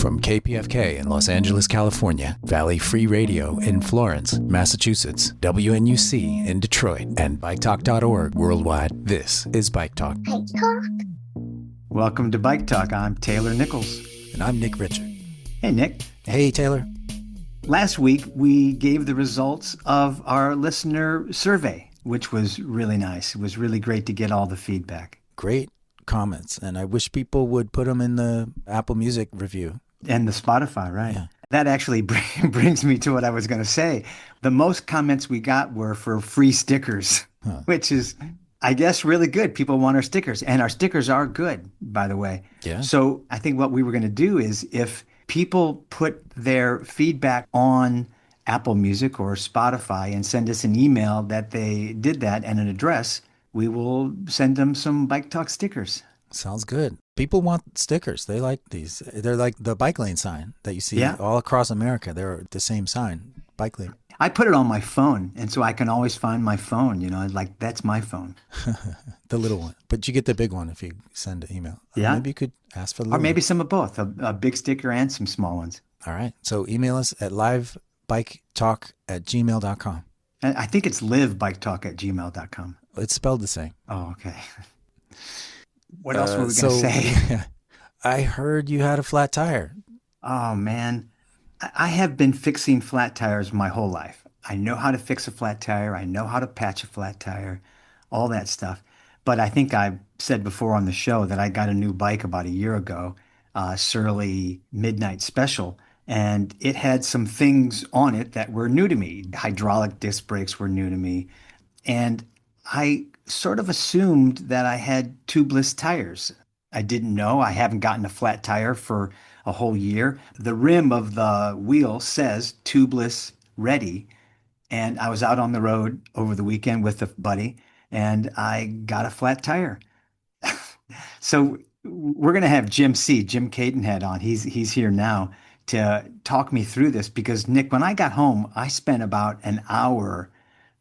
From KPFK in Los Angeles, California, Valley Free Radio in Florence, Massachusetts, WNUC in Detroit, and BikeTalk.org worldwide, this is Bike Talk. Bike Talk. Welcome to Bike Talk. I'm Taylor Nichols. And I'm Nick Richard. Hey, Nick. Hey, Taylor. Last week, we gave the results of our listener survey, which was really nice. It was really great to get all the feedback. Great comments. And I wish people would put them in the Apple Music review. And the Spotify, right? Yeah. That actually brings me to what I was going to say. The most comments we got were for free stickers, which is, I guess, really good. People want our stickers. And our stickers are good, by the way. Yeah. So I think what we were going to do is if people put their feedback on Apple Music or Spotify and send us an email that they did that and an address, we will send them some Bike Talk stickers. Sounds good. People want stickers. They like these. They're like the bike lane sign that you see all across America. They're the same sign, bike lane. I put it on my phone, and so I can always find my phone. You know, like that's my phone. The little one. But you get the big one if you send an email. Yeah. Maybe you could ask for the little Or maybe one. some of both, a big sticker and some small ones. All right. So email us at livebiketalk@gmail.com. And I think it's livebiketalk@gmail.com. It's spelled the same. Oh, okay. What else were we going to say? I heard you had a flat tire. Oh, man. I have been fixing flat tires my whole life. I know how to fix a flat tire. I know how to patch a flat tire, all that stuff. But I think I said before on the show that I got a new bike about a year ago, Surly Midnight Special, and it had some things on it that were new to me. Hydraulic disc brakes were new to me. And I sort of assumed that I had tubeless tires. I didn't know. I haven't gotten a flat tire for a whole year. The rim of the wheel says tubeless ready. And I was out on the road over the weekend with a buddy and I got a flat tire. So we're going to have Jim Cadenhead on. He's here now to talk me through this because Nick, when I got home, I spent about an hour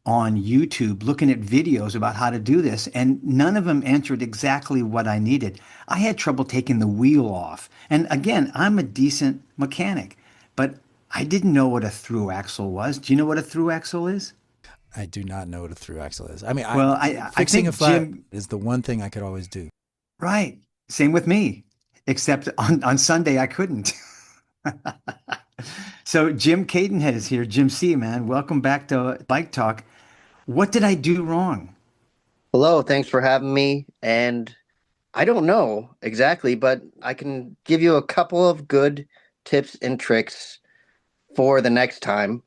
on YouTube looking at videos about how to do this, and none of them answered exactly what I needed. I had trouble taking the wheel off. And again, I'm a decent mechanic, but I didn't know what a thru-axle was. Do you know what a thru-axle is? I do not know what a thru-axle is. I mean, think fixing a flat Jim is the one thing I could always do. Right. Same with me, except on Sunday I couldn't. So Jim Cadenhead is here. Jim C, man, welcome back to Bike Talk. What did I do wrong? Hello, thanks for having me. And I don't know exactly, but I can give you a couple of good tips and tricks for the next time.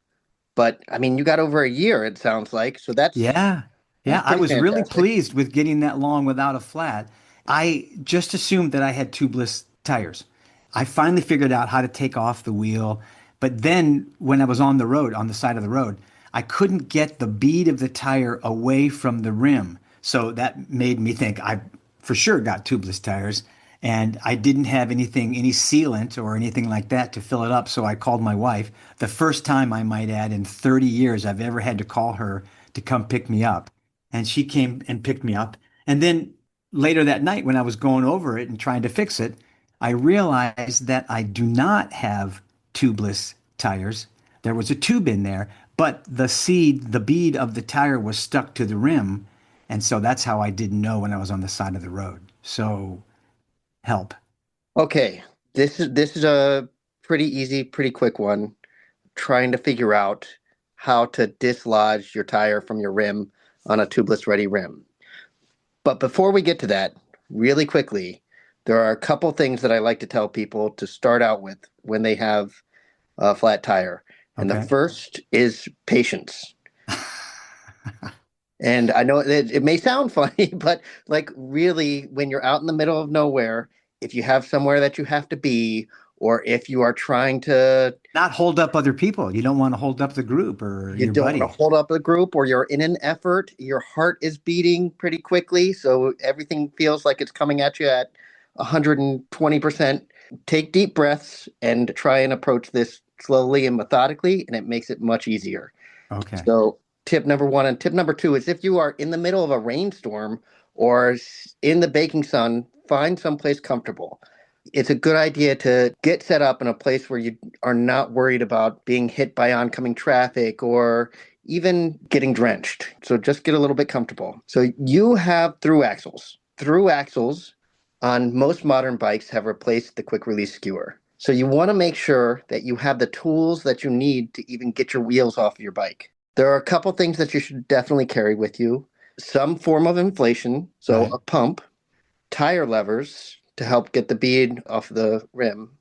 But I mean, you got over a year, it sounds like. So that's Yeah. I was really pleased with getting that long without a flat. I just assumed that I had tubeless tires. I finally figured out how to take off the wheel. But then when I was on the road, on the side of the road, I couldn't get the bead of the tire away from the rim. So that made me think I for sure got tubeless tires. And I didn't have any sealant or anything like that to fill it up. So I called my wife. The first time, I might add, in 30 years I've ever had to call her to come pick me up. And she came and picked me up. And then later that night when I was going over it and trying to fix it, I realized that I do not have tubeless tires. There was a tube in there, but the bead of the tire was stuck to the rim. And so that's how I didn't know when I was on the side of the road. So help. okay. This is a pretty easy, pretty quick one. Trying to figure out how to dislodge your tire from your rim on a tubeless ready rim. But before we get to that, really quickly, there are a couple things that I like to tell people to start out with when they have a flat tire. And Okay. the first is patience. And I know it may sound funny, but like really, when you're out in the middle of nowhere, if you have somewhere that you have to be, or if you are trying to Not hold up other people. You don't want to hold up the group or you your don't buddy. want to hold up a group, or you're in an effort, your heart is beating pretty quickly, so everything feels like it's coming at you at 120%. Take deep breaths and try and approach this slowly and methodically, and it makes it much easier. Okay. So tip number one. And tip number two is if you are in the middle of a rainstorm or in the baking sun, find someplace comfortable. It's a good idea to get set up in a place where you are not worried about being hit by oncoming traffic or even getting drenched. So just get a little bit comfortable. So you have through axles. Through axles on most modern bikes have replaced the quick release skewer. So you want to make sure that you have the tools that you need to even get your wheels off of your bike. There are a couple things that you should definitely carry with you. Some form of inflation, so Right. a pump, tire levers to help get the bead off the rim,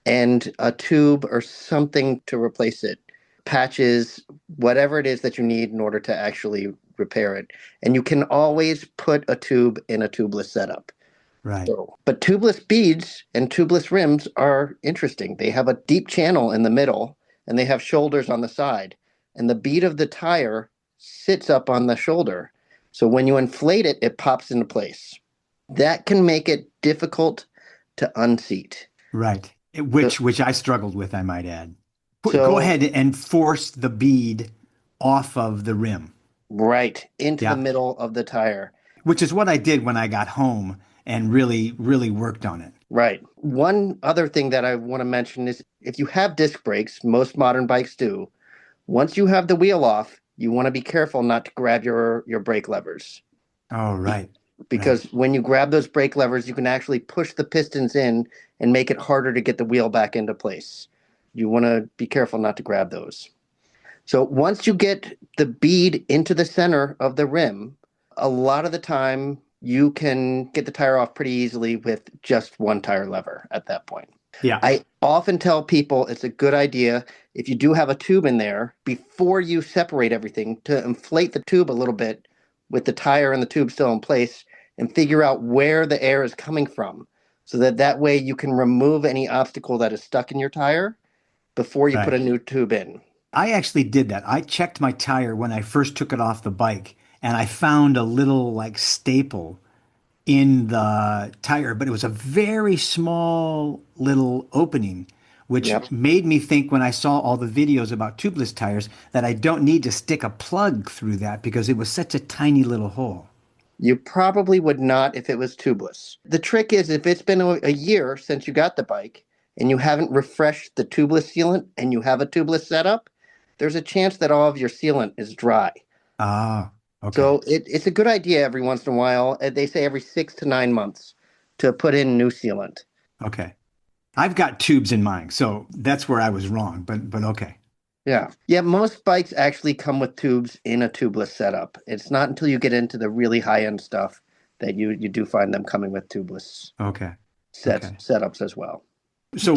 and a tube or something to replace it. Patches, whatever it is that you need in order to actually repair it. And you can always put a tube in a tubeless setup. Right. So, but tubeless beads and tubeless rims are interesting. They have a deep channel in the middle and they have shoulders on the side. And the bead of the tire sits up on the shoulder. So when you inflate it, it pops into place. That can make it difficult to unseat. Right. Which I struggled with, I might add. So, Go ahead and force the bead off of the rim. right into the Yeah. middle of the tire. Which is what I did when I got home and really, really worked on it. Right. One other thing that I want to mention is if you have disc brakes, most modern bikes do, once you have the wheel off, you want to be careful not to grab your brake levers. Oh, right. Because when you grab those brake levers, you can actually push the pistons in and make it harder to get the wheel back into place. You want to be careful not to grab those. So once you get the bead into the center of the rim, a lot of the time you can get the tire off pretty easily with just one tire lever at that point. Yeah. I often tell people it's a good idea, if you do have a tube in there, before you separate everything, to inflate the tube a little bit with the tire and the tube still in place and figure out where the air is coming from so that way you can remove any obstacle that is stuck in your tire before you put a new tube in. I actually did that. I checked my tire when I first took it off the bike, and I found a little like staple in the tire, but it was a very small little opening, which Yep. made me think when I saw all the videos about tubeless tires that I don't need to stick a plug through that because it was such a tiny little hole. You probably would not if it was tubeless. The trick is if it's been a year since you got the bike and you haven't refreshed the tubeless sealant and you have a tubeless setup, there's a chance that all of your sealant is dry. Ah, okay. So it's a good idea every once in a while. They say every 6 to 9 months to put in new sealant. Okay. I've got tubes in mine, so that's where I was wrong, but okay. Yeah. Yeah, most bikes actually come with tubes in a tubeless setup. It's not until you get into the really high-end stuff that you do find them coming with tubeless Okay. setups as well. So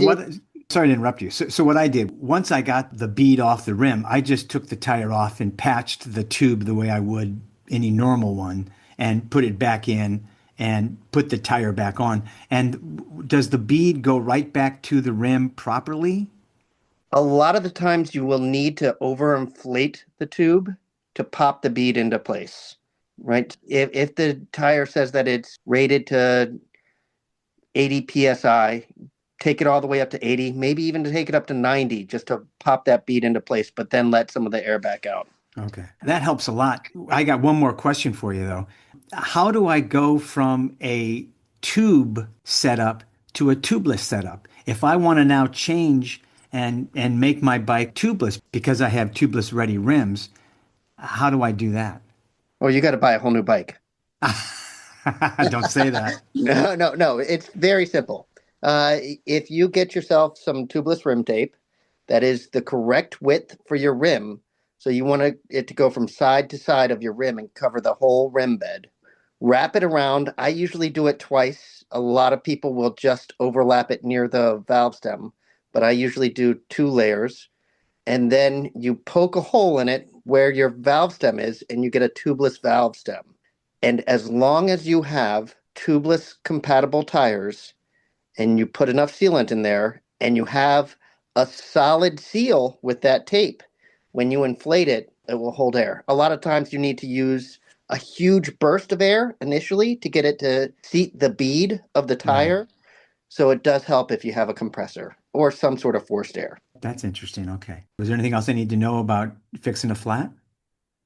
sorry to interrupt you. So what I did, once I got the bead off the rim, I just took the tire off and patched the tube the way I would any normal one and put it back in and put the tire back on. And does the bead go right back to the rim properly? A lot of the times you will need to overinflate the tube to pop the bead into place, right? If the tire says that it's rated to 80 PSI, take it all the way up to 80, maybe even to take it up to 90 just to pop that bead into place, but then let some of the air back out. Okay. That helps a lot. I got one more question for you, though. How do I go from a tube setup to a tubeless setup? If I want to now change and make my bike tubeless because I have tubeless ready rims, how do I do that? Oh, you got to buy a whole new bike. Don't say that. No. It's very simple. If you get yourself some tubeless rim tape that is the correct width for your rim, so you want it to go from side to side of your rim and cover the whole rim bed, wrap it around. I usually do it twice. A lot of people will just overlap it near the valve stem, but I usually do 2 layers. And then you poke a hole in it where your valve stem is, and you get a tubeless valve stem. And as long as you have tubeless compatible tires and you put enough sealant in there and you have a solid seal with that tape, when you inflate it, it will hold air. A lot of times you need to use a huge burst of air initially to get it to seat the bead of the tire. Right. So it does help if you have a compressor or some sort of forced air. That's interesting. Okay. Was there anything else I need to know about fixing a flat?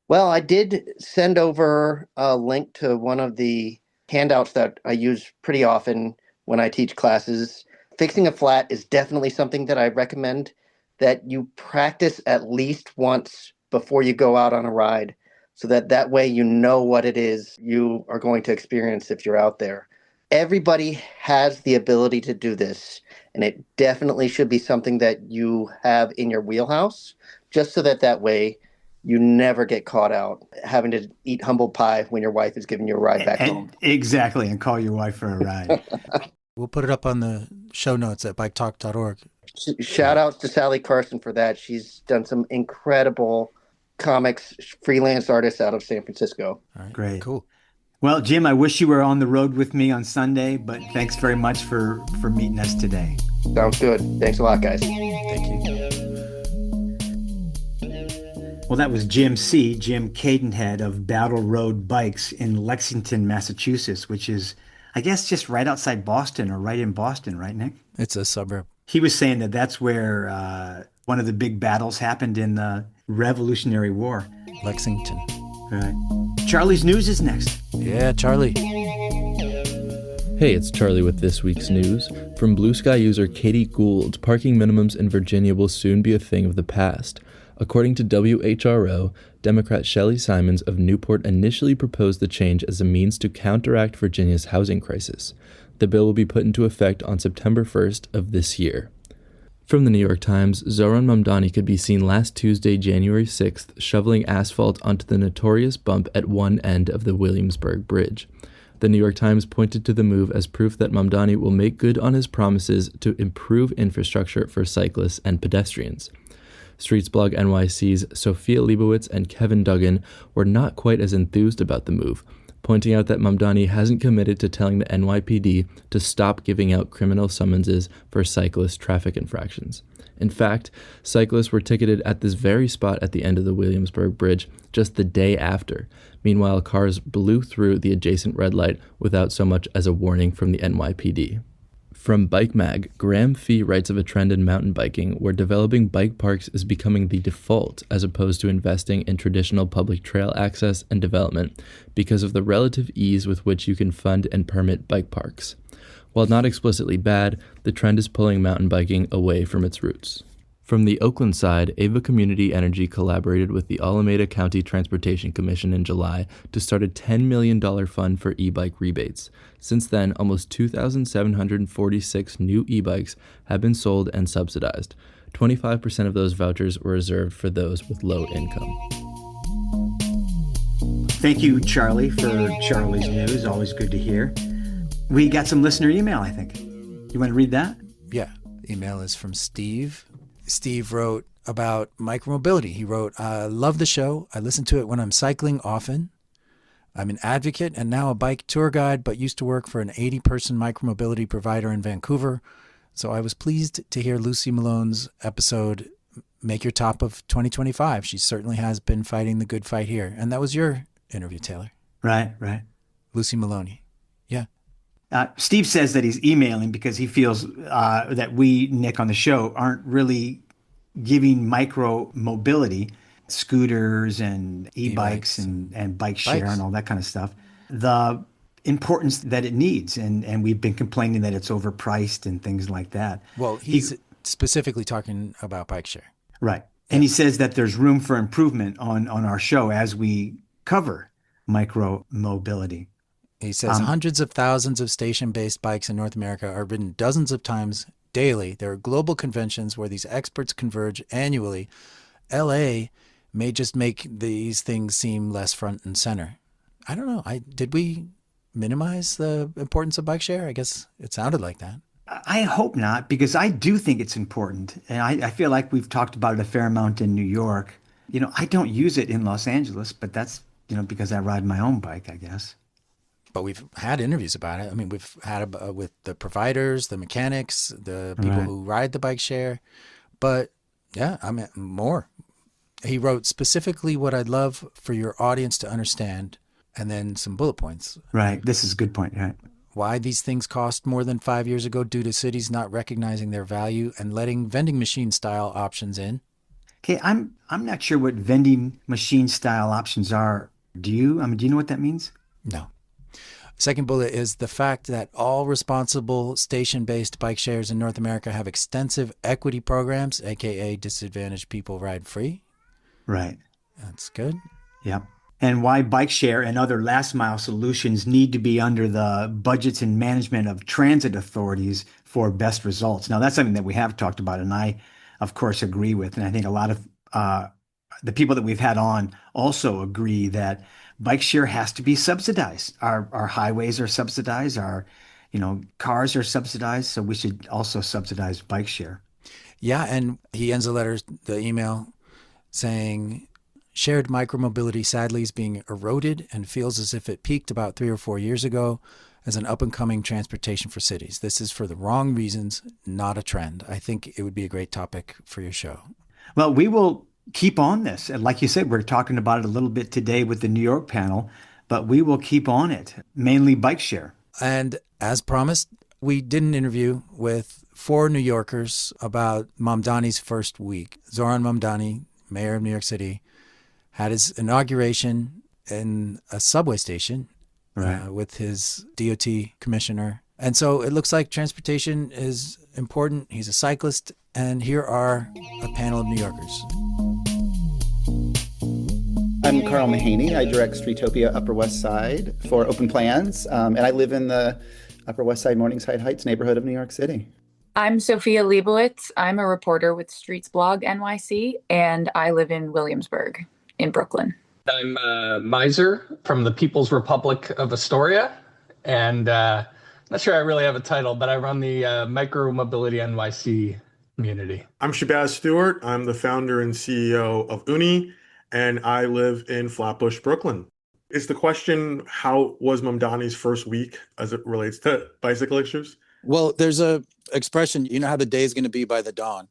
Well, I did send over a link to one of the handouts that I use pretty often when I teach classes. Fixing a flat is definitely something that I recommend that you practice at least once before you go out on a ride, so that way you know what it is you are going to experience if you're out there. Everybody has the ability to do this, and it definitely should be something that you have in your wheelhouse, just so that way you never get caught out having to eat humble pie when your wife is giving you a ride back home. Exactly, and call your wife for a ride. We'll put it up on the show notes at biketalk.org. Shout outs to Sally Carson for that. She's done some incredible comics, freelance artists out of San Francisco. All right, Great. Cool. Well, Jim, I wish you were on the road with me on Sunday, but thanks very much for meeting us today. Sounds good. Thanks a lot, guys. Thank you. Well, that was Jim Cadenhead of Battle Road Bikes in Lexington, Massachusetts, which is, I guess, just right outside Boston or right in Boston, right, Nick? It's a suburb. He was saying that that's where one of the big battles happened in the Revolutionary War. Lexington. Right. Charlie's News is next. Yeah, Charlie. Hey, it's Charlie with this week's news. From Blue Sky user Katie Gould, parking minimums in Virginia will soon be a thing of the past. According to WHRO, Democrat Shelley Simons of Newport initially proposed the change as a means to counteract Virginia's housing crisis. The bill will be put into effect on September 1st of this year. From the New York Times, Zohran Mamdani could be seen last Tuesday, January 6th, shoveling asphalt onto the notorious bump at one end of the Williamsburg Bridge. The New York Times pointed to the move as proof that Mamdani will make good on his promises to improve infrastructure for cyclists and pedestrians. Streetsblog NYC's Sophia Lebowitz and Kevin Duggan were not quite as enthused about the move, pointing out that Mamdani hasn't committed to telling the NYPD to stop giving out criminal summonses for cyclist traffic infractions. In fact, cyclists were ticketed at this very spot at the end of the Williamsburg Bridge just the day after. Meanwhile, cars blew through the adjacent red light without so much as a warning from the NYPD. From Bike Mag, Graham Fee writes of a trend in mountain biking where developing bike parks is becoming the default as opposed to investing in traditional public trail access and development because of the relative ease with which you can fund and permit bike parks. While not explicitly bad, the trend is pulling mountain biking away from its roots. From the Oakland side, Ava Community Energy collaborated with the Alameda County Transportation Commission in July to start a $10 million fund for e-bike rebates. Since then, almost 2,746 new e-bikes have been sold and subsidized. 25% of those vouchers were reserved for those with low income. Thank you, Charlie, for Charlie's News. Always good to hear. We got some listener email, I think. You want to read that? Yeah. The email is from Steve. Steve wrote about micromobility. He wrote, I love the show. I listen to it when I'm cycling often. I'm an advocate and now a bike tour guide, but used to work for an 80-person micromobility provider in Vancouver. So I was pleased to hear Lucy Malone's episode make your top of 2025. She certainly has been fighting the good fight here. And that was your interview, Taylor. Right. Lucy Maloney. Yeah. Steve says that he's emailing because he feels that we, Nick, on the show aren't really giving micro mobility, scooters and e-bikes and bike share and all that kind of stuff, the importance that it needs. And we've been complaining that it's overpriced and things like that. Well, he's specifically talking about bike share. Right. And he says that there's room for improvement on our show as we cover micro mobility. He says hundreds of thousands of station-based bikes in North America are ridden dozens of times daily. There are global conventions where these experts converge annually. LA may just make these things seem less front and center. I don't know. Did we minimize the importance of bike share? I guess it sounded like that. I hope not, because I do think it's important. And I feel like we've talked about it a fair amount in New York. You know, I don't use it in Los Angeles, but that's, because I ride my own bike, I guess. But we've had interviews about it. I mean, we've had with the providers, the mechanics, the people who ride the bike share. But yeah, I mean, more. He wrote specifically what I'd love for your audience to understand, and then some bullet points. Right. This is a good point. Right. Why these things cost more than 5 years ago due to cities not recognizing their value and letting vending machine style options in. Okay, I'm not sure what vending machine style options are. Do you? Do you know what that means? No. Second bullet is the fact that all responsible station-based bike shares in North America have extensive equity programs, aka disadvantaged people ride free. Right. That's good. Yep. And why bike share and other last mile solutions need to be under the budgets and management of transit authorities for best results. Now, that's something that we have talked about, and I, of course, agree with. And I think a lot of the people that we've had on also agree that bike share has to be subsidized. Our highways are subsidized. Our, cars are subsidized. So we should also subsidize bike share. Yeah, and he ends the email, saying, shared micromobility sadly is being eroded and feels as if it peaked about 3 or 4 years ago as an up-and-coming transportation for cities. This is for the wrong reasons, not a trend. I think it would be a great topic for your show. Well, we will keep on this. And like you said, we're talking about it a little bit today with the New York panel, but we will keep on it, mainly bike share. And as promised, we did an interview with 4 New Yorkers about Mamdani's first week. Zohran Mamdani, mayor of New York City, had his inauguration in a subway station with his DOT commissioner. And so it looks like transportation is important. He's a cyclist. And here are a panel of New Yorkers. I'm Carl Mahaney. I direct Streetopia Upper West Side for Open Plans. And I live in the Upper West Side, Morningside Heights neighborhood of New York City. I'm Sophia Lebowitz. I'm a reporter with Streetsblog NYC, and I live in Williamsburg in Brooklyn. I'm Miser from the People's Republic of Astoria, and not sure I really have a title, but I run the Micromobility NYC community. I'm Shabazz Stuart. I'm the founder and CEO of Oonee, and I live in Flatbush, Brooklyn. Is the question, how was Mamdani's first week as it relates to bicycle issues? Well, there's a expression, how the day is going to be by the dawn.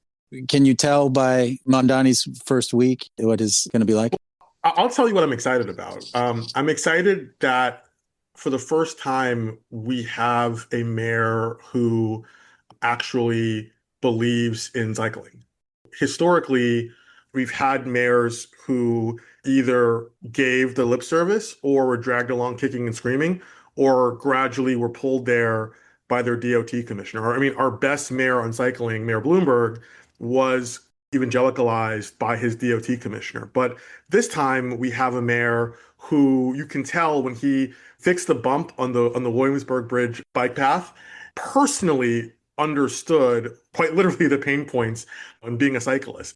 Can you tell by Mamdani's first week what it's going to be like? I'll tell you what I'm excited about. I'm excited that for the first time, we have a mayor who actually believes in cycling. Historically, we've had mayors who either gave the lip service or were dragged along kicking and screaming, or gradually were pulled there by their DOT commissioner. I mean, our best mayor on cycling, Mayor Bloomberg, was evangelicalized by his DOT commissioner. But this time we have a mayor who you can tell when he fixed the bump on the Williamsburg Bridge bike path, personally understood quite literally the pain points on being a cyclist.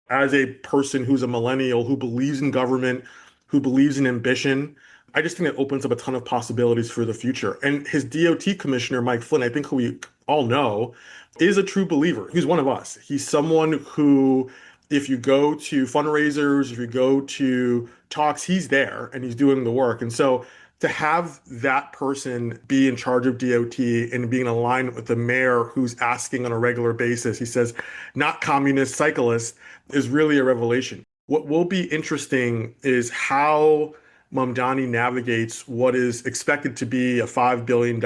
As a person who's a millennial, who believes in government, who believes in ambition, I just think it opens up a ton of possibilities for the future. And his DOT commissioner, Mike Flynn, I think who we all know, is a true believer. He's one of us. He's someone who, if you go to fundraisers, if you go to talks, he's there and he's doing the work. And so to have that person be in charge of DOT and being in alignment with the mayor who's asking on a regular basis, he says, not communist cyclists, is really a revelation. What will be interesting is how Mamdani navigates what is expected to be a $5 billion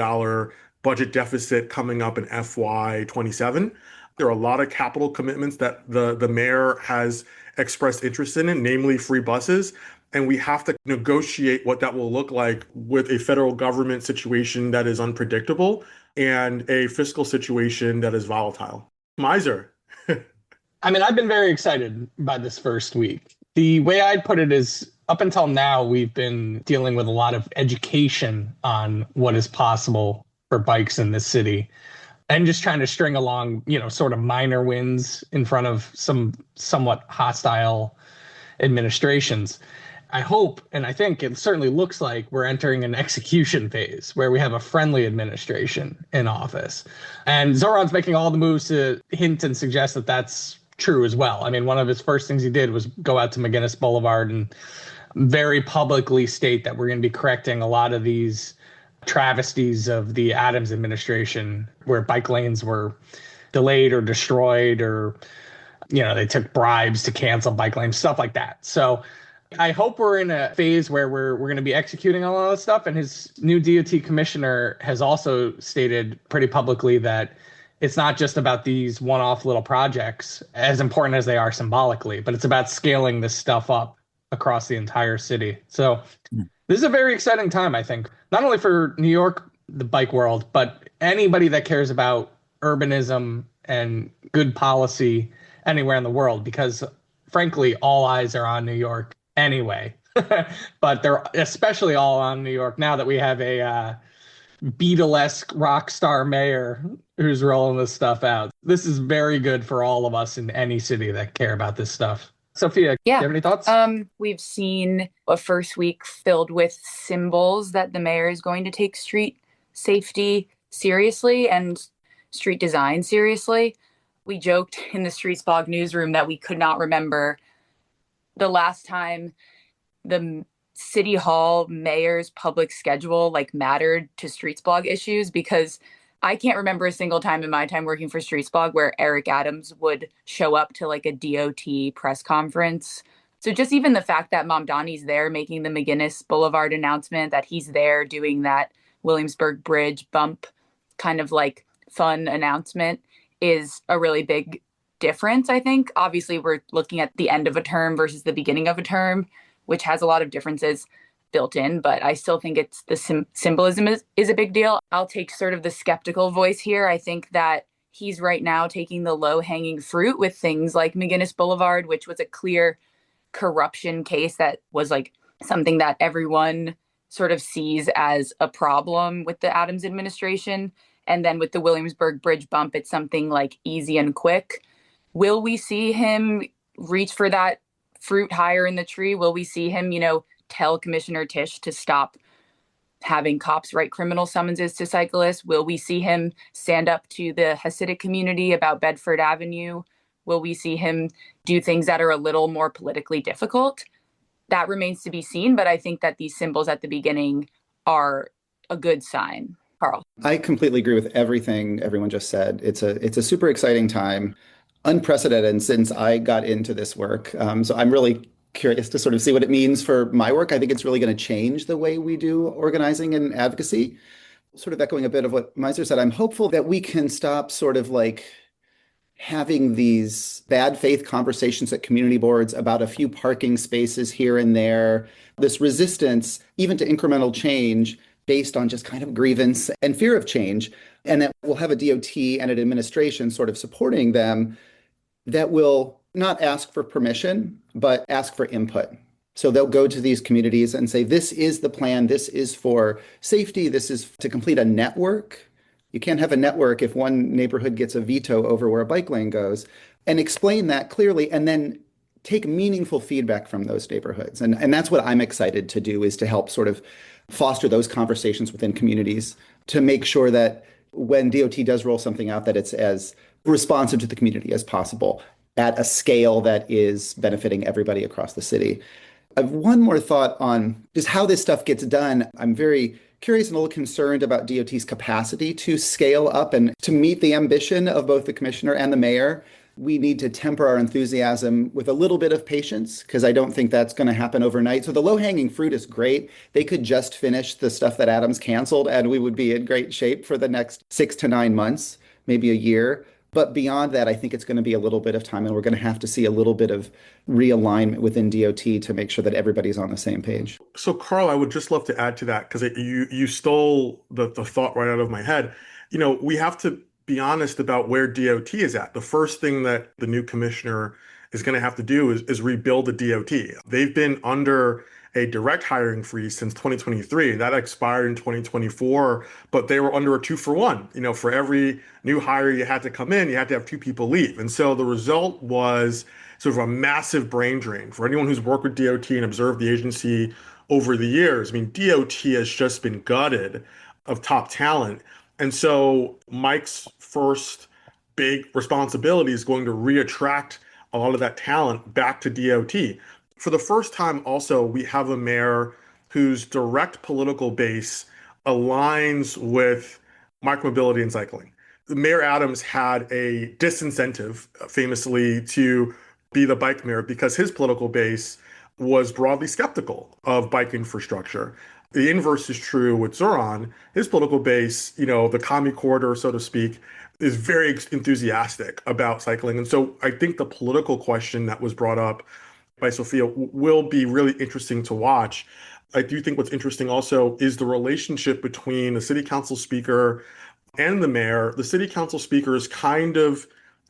budget deficit coming up in FY27. There are a lot of capital commitments that the mayor has expressed interest in, namely free buses. And we have to negotiate what that will look like with a federal government situation that is unpredictable and a fiscal situation that is volatile. Miser. I mean, I've been very excited by this first week. The way I'd put it is, up until now, we've been dealing with a lot of education on what is possible for bikes in this city and just trying to string along, sort of minor wins in front of some somewhat hostile administrations. I hope, and I think it certainly looks like we're entering an execution phase where we have a friendly administration in office. And Zohran's making all the moves to hint and suggest that that's true as well. I mean, one of his first things he did was go out to McGinnis Boulevard and very publicly state that we're going to be correcting a lot of these travesties of the Adams administration where bike lanes were delayed or destroyed, or, they took bribes to cancel bike lanes, stuff like that. So I hope we're in a phase where we're going to be executing on all this stuff. And his new DOT commissioner has also stated pretty publicly that it's not just about these one-off little projects, as important as they are symbolically, but it's about scaling this stuff up across the entire city. So This is a very exciting time, I think, not only for New York, the bike world, but anybody that cares about urbanism and good policy anywhere in the world, because frankly, all eyes are on New York anyway. But they're especially all on New York now that we have a Beatlesque rock star mayor who's rolling this stuff out. This is very good for all of us in any city that care about this stuff. Sophia, do you have any thoughts? We've seen a first week filled with symbols that the mayor is going to take street safety seriously and street design seriously. We joked in the Streetsblog newsroom that we could not remember the last time the City Hall mayor's public schedule mattered to Streetsblog issues, because I can't remember a single time in my time working for Streetsblog where Eric Adams would show up to a DOT press conference. So just even the fact that Mamdani's there making the McGinnis Boulevard announcement, that he's there doing that Williamsburg Bridge bump kind of fun announcement is a really big difference, I think. Obviously, we're looking at the end of a term versus the beginning of a term, which has a lot of differences built in, but I still think it's the symbolism is a big deal. I'll take sort of the skeptical voice here. I think that he's right now taking the low-hanging fruit with things like McGinnis Boulevard, which was a clear corruption case that was something that everyone sort of sees as a problem with the Adams administration. And then with the Williamsburg Bridge bump, it's something easy and quick. Will we see him reach for that fruit higher in the tree? Will we see him, tell Commissioner Tisch to stop having cops write criminal summonses to cyclists? Will we see him stand up to the Hasidic community about Bedford Avenue? Will we see him do things that are a little more politically difficult? That remains to be seen, but I think that these symbols at the beginning are a good sign. Carl. I completely agree with everything everyone just said. It's a super exciting time, unprecedented since I got into this work. So I'm really curious to sort of see what it means for my work. I think it's really going to change the way we do organizing and advocacy. Sort of echoing a bit of what Meiser said, I'm hopeful that we can stop sort of having these bad faith conversations at community boards about a few parking spaces here and there, this resistance even to incremental change based on just kind of grievance and fear of change, and that we'll have a DOT and an administration sort of supporting them that will not ask for permission, but ask for input. So they'll go to these communities and say, this is the plan, this is for safety, this is to complete a network. You can't have a network if one neighborhood gets a veto over where a bike lane goes, and explain that clearly, and then take meaningful feedback from those neighborhoods. And that's what I'm excited to do, is to help sort of foster those conversations within communities to make sure that when DOT does roll something out, that it's as responsive to the community as possible at a scale that is benefiting everybody across the city. I have one more thought on just how this stuff gets done. I'm very curious and a little concerned about DOT's capacity to scale up and to meet the ambition of both the commissioner and the mayor. We need to temper our enthusiasm with a little bit of patience, because I don't think that's going to happen overnight. So the low-hanging fruit is great. They could just finish the stuff that Adams canceled, and we would be in great shape for the next 6 to 9 months, maybe a year. But beyond that, I think it's going to be a little bit of time, and we're going to have to see a little bit of realignment within DOT to make sure that everybody's on the same page. So, Carl, I would just love to add to that, because you stole the thought right out of my head. We have to be honest about where DOT is at. The first thing that the new commissioner is going to have to do is rebuild the DOT. They've been under a direct hiring freeze since 2023. That expired in 2024, but they were under a 2-for-1. For every new hire you had to come in, you had to have 2 people leave. And so the result was sort of a massive brain drain. For anyone who's worked with DOT and observed the agency over the years, DOT has just been gutted of top talent. And so Mike's first big responsibility is going to reattract a lot of that talent back to DOT. For the first time, also, we have a mayor whose direct political base aligns with micromobility and cycling. Mayor Adams had a disincentive, famously, to be the bike mayor because his political base was broadly skeptical of bike infrastructure. The inverse is true with Zohran. His political base, the commie corridor, so to speak, is very enthusiastic about cycling. And so I think the political question that was brought up by Sophia will be really interesting to watch. I do think what's interesting also is the relationship between the city council speaker and the mayor. The city council speaker is kind of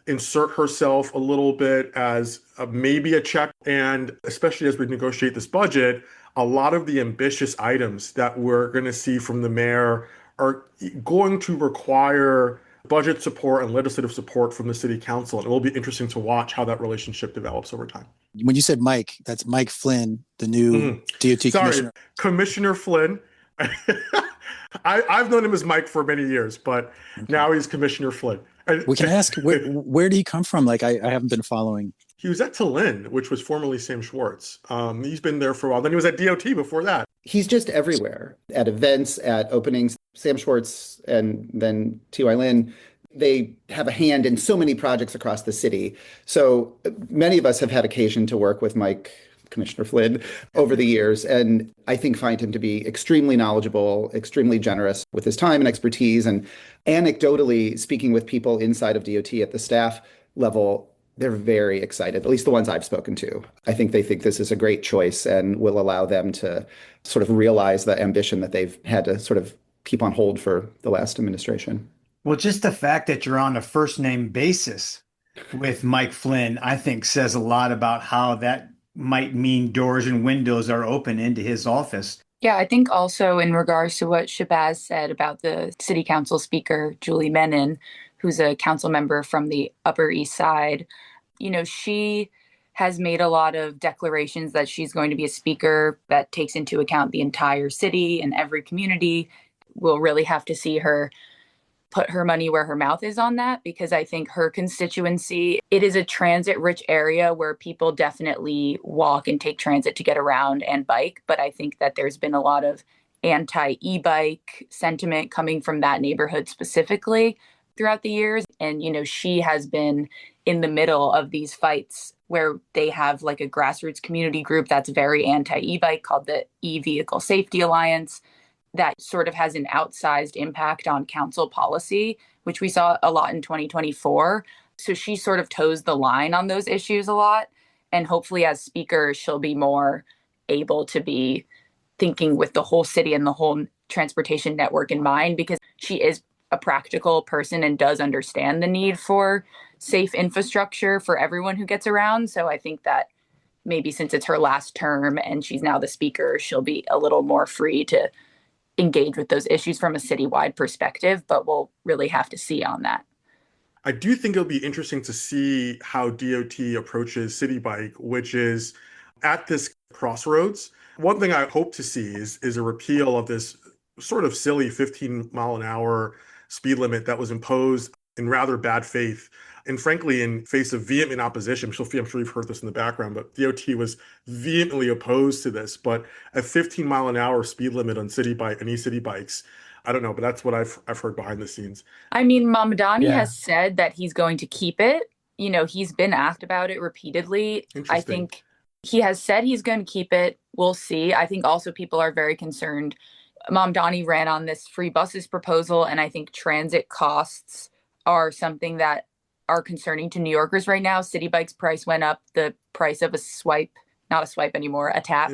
insert herself a little bit as maybe a check. And especially as we negotiate this budget, a lot of the ambitious items that we're going to see from the mayor are going to require budget support and legislative support from the city council. And it will be interesting to watch how that relationship develops over time. When you said Mike, that's Mike Flynn, the new DOT commissioner. Commissioner Flynn. I've known him as Mike for many years, but now he's Commissioner Flynn. We can ask, where did he come from? Like, I haven't been following. He was at Tallinn, which was formerly Sam Schwartz. He's been there for a while. Then he was at DOT before that. He's just everywhere, at events, at openings. Sam Schwartz and then T.Y. Lin, they have a hand in so many projects across the city. So many of us have had occasion to work with Commissioner Flynn, over the years, and I think find him to be extremely knowledgeable, extremely generous with his time and expertise. And anecdotally, speaking with people inside of DOT at the staff level, they're very excited, at least the ones I've spoken to. I think they think this is a great choice and will allow them to sort of realize the ambition that they've had to sort of keep on hold for the last administration. Well, just the fact that you're on a first name basis with Mike Flynn, I think says a lot about how that might mean doors and windows are open into his office. Yeah, I think also in regards to what Shabazz said about the city council speaker, Julie Menon, who's a council member from the Upper East Side, she has made a lot of declarations that she's going to be a speaker that takes into account the entire city and every community. We'll really have to see her put her money where her mouth is on that, because I think her constituency, it is a transit-rich area where people definitely walk and take transit to get around and bike. But I think that there's been a lot of anti-e-bike sentiment coming from that neighborhood specifically throughout the years. And, she has been in the middle of these fights where they have like a grassroots community group that's very anti-e-bike called the E-Vehicle Safety Alliance, that sort of has an outsized impact on council policy, which we saw a lot in 2024. So she sort of toes the line on those issues a lot. And hopefully as speaker, she'll be more able to be thinking with the whole city and the whole transportation network in mind, because she is a practical person and does understand the need for safe infrastructure for everyone who gets around. So I think that maybe since it's her last term and she's now the speaker, she'll be a little more free to engage with those issues from a citywide perspective, but we'll really have to see on that. I do think it'll be interesting to see how DOT approaches City Bike, which is at this crossroads. One thing I hope to see is a repeal of this sort of silly 15 mile an hour speed limit that was imposed in rather bad faith. And frankly, in face of vehement opposition. Sophia, I'm sure you've heard this in the background, but DOT was vehemently opposed to this. But a 15 mile an hour speed limit on city bike and e-city bikes, I don't know, but that's what I've heard behind the scenes. I mean, Mamdani has said that he's going to keep it. He's been asked about it repeatedly. I think he has said he's going to keep it. We'll see. I think also people are very concerned. Mamdani ran on this free buses proposal, and I think transit costs are something that are concerning to New Yorkers right now. City Bike's price went up. The price of a swipe, not a swipe anymore, a tap,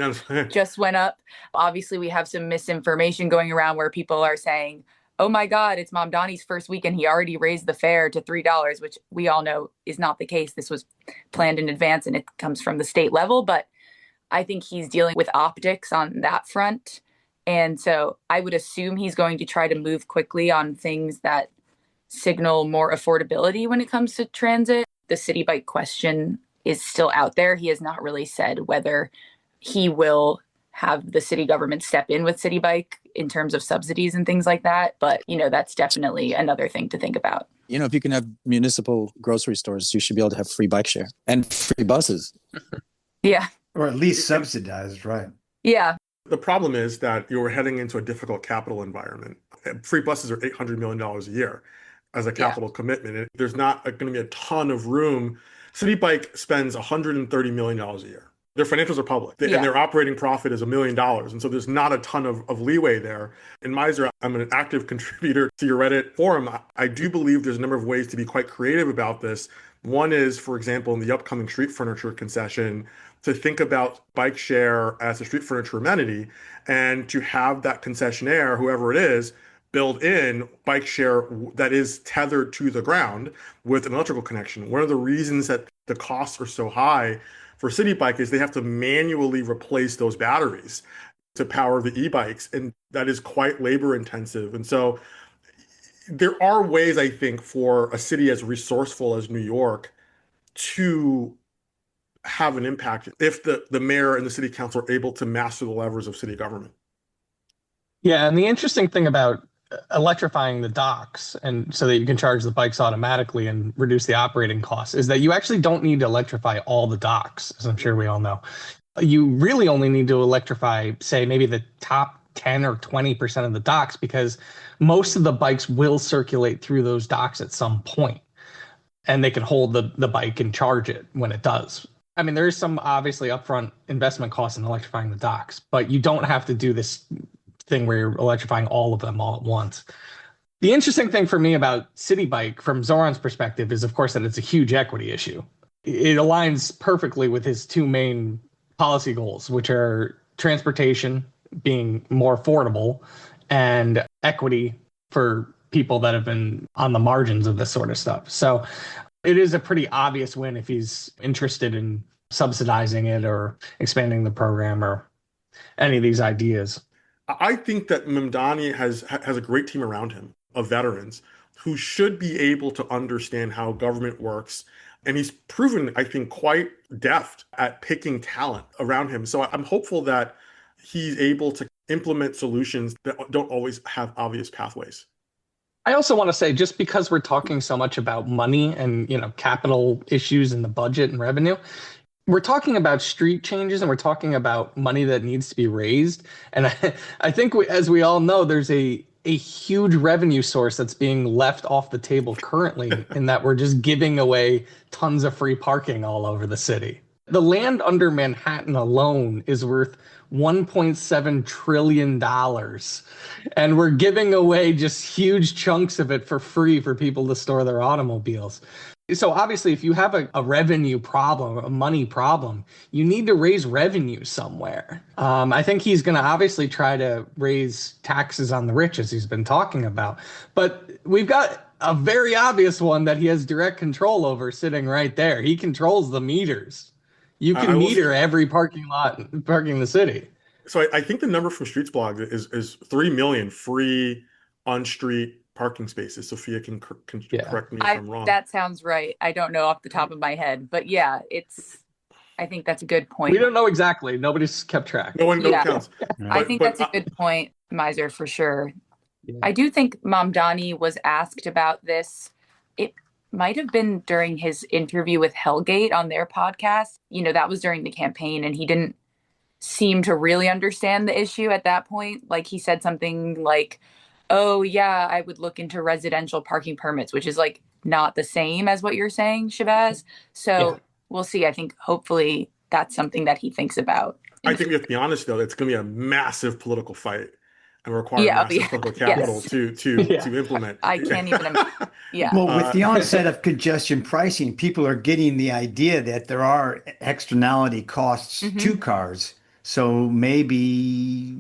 just went up. Obviously, we have some misinformation going around where people are saying, oh my God, it's Mamdani's first week and he already raised the fare to $3, which we all know is not the case. This was planned in advance and it comes from the state level. But I think he's dealing with optics on that front. And so I would assume he's going to try to move quickly on things that signal more affordability when it comes to transit. The City Bike question is still out there. He has not really said whether he will have the city government step in with City Bike in terms of subsidies and things like that. But, that's definitely another thing to think about. If you can have municipal grocery stores, you should be able to have free bike share and free buses. Yeah. Or at least subsidized, right? Yeah. The problem is that you're heading into a difficult capital environment. Free buses are $800 million a year as a capital commitment. There's not going to be a ton of room. City Bike spends $130 million a year. Their financials are public, and their operating profit is $1 million. And so there's not a ton of leeway there. In Miser, I'm an active contributor to your Reddit forum. I do believe there's a number of ways to be quite creative about this. One is, for example, in the upcoming street furniture concession, to think about bike share as a street furniture amenity and to have that concessionaire, whoever it is, build in bike share that is tethered to the ground with an electrical connection. One of the reasons that the costs are so high for City Bike is they have to manually replace those batteries to power the e-bikes, and that is quite labor intensive. And so there are ways, I think, for a city as resourceful as New York to have an impact if the mayor and the city council are able to master the levers of city government. Yeah, and the interesting thing about electrifying the docks and so that you can charge the bikes automatically and reduce the operating costs is that you actually don't need to electrify all the docks, as I'm sure we all know. You really only need to electrify, say, maybe the top 10 or 20% of the docks, because most of the bikes will circulate through those docks at some point, and they can hold the bike and charge it when it does. I mean, there is some obviously upfront investment costs in electrifying the docks, but you don't have to do this thing where you're electrifying all of them all at once. The interesting thing for me about City Bike from Zohran's perspective is, of course, that it's a huge equity issue. It aligns perfectly with his two main policy goals, which are transportation being more affordable and equity for people that have been on the margins of this sort of stuff. So it is a pretty obvious win if he's interested in subsidizing it or expanding the program or any of these ideas. I think that Mamdani has a great team around him of veterans who should be able to understand how government works. And he's proven, I think, quite deft at picking talent around him. So I'm hopeful that he's able to implement solutions that don't always have obvious pathways. I also want to say, just because we're talking so much about money and, capital issues in the budget and revenue, we're talking about street changes and we're talking about money that needs to be raised. And I think, as we all know, there's a huge revenue source that's being left off the table currently in that we're just giving away tons of free parking all over the city. The land under Manhattan alone is worth $1.7 trillion. And we're giving away just huge chunks of it for free for people to store their automobiles. So obviously, if you have a revenue problem, a money problem, you need to raise revenue somewhere. I think he's going to obviously try to raise taxes on the rich, as he's been talking about. But we've got a very obvious one that he has direct control over sitting right there. He controls the meters. You can meter every parking lot, parking the city. So I think the number from Streetsblog is 3 million free on-street parking spaces. Sophia can correct me if I'm wrong. That sounds right. I don't know off the top of my head, but yeah, I think that's a good point. We don't know exactly. Nobody's kept track. No one counts. I think that's a good point, Miser, for sure. Yeah. I do think Mamdani was asked about this. It might have been during his interview with Hellgate on their podcast. That was during the campaign, and he didn't seem to really understand the issue at that point. Like, he said something like, oh yeah, I would look into residential parking permits, which is like not the same as what you're saying, Shabazz. So We'll see. I think hopefully that's something that he thinks about. I think we have to be honest, though, it's going to be a massive political fight and require massive political capital to implement. I can't even imagine. Yeah. Well, with the onset of congestion pricing, people are getting the idea that there are externality costs to cars. So maybe,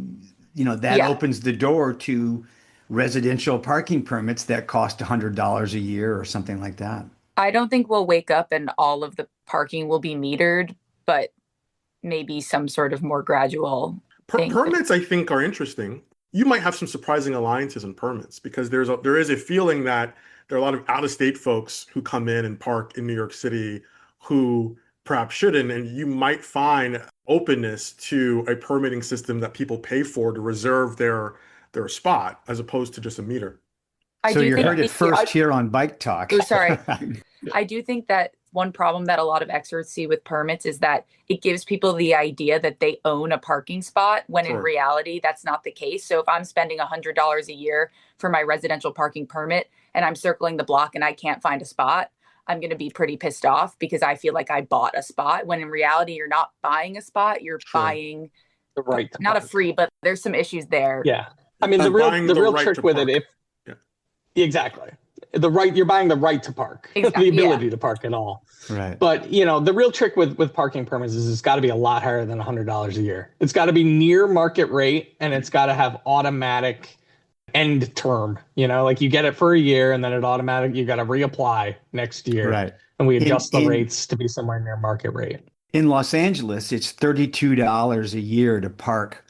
that opens the door to residential parking permits that cost $100 a year or something like that. I don't think we'll wake up and all of the parking will be metered, but maybe some sort of more gradual thing. Permits, I think, are interesting. You might have some surprising alliances in permits because there is a feeling that there are a lot of out-of-state folks who come in and park in New York City who perhaps shouldn't, and you might find openness to a permitting system that people pay for to reserve their spot as opposed to just a meter. So you heard it first here on Bike Talk. Oh, sorry. I do think that one problem that a lot of experts see with permits is that it gives people the idea that they own a parking spot when in reality, that's not the case. So if I'm spending $100 a year for my residential parking permit and I'm circling the block and I can't find a spot, I'm going to be pretty pissed off because I feel like I bought a spot, when in reality, you're not buying a spot. You're buying the right to not park. a free, but there's some issues there. Yeah. I mean, the real trick with it, exactly. You're buying the right to park, the ability to park at all. Right. But, the real trick with parking permits is it's got to be a lot higher than $100 a year. It's got to be near market rate, and it's got to have automatic end term. Like you get it for a year and then you got to reapply next year. Right. And we adjust the rates to be somewhere near market rate. In Los Angeles, it's $32 a year to park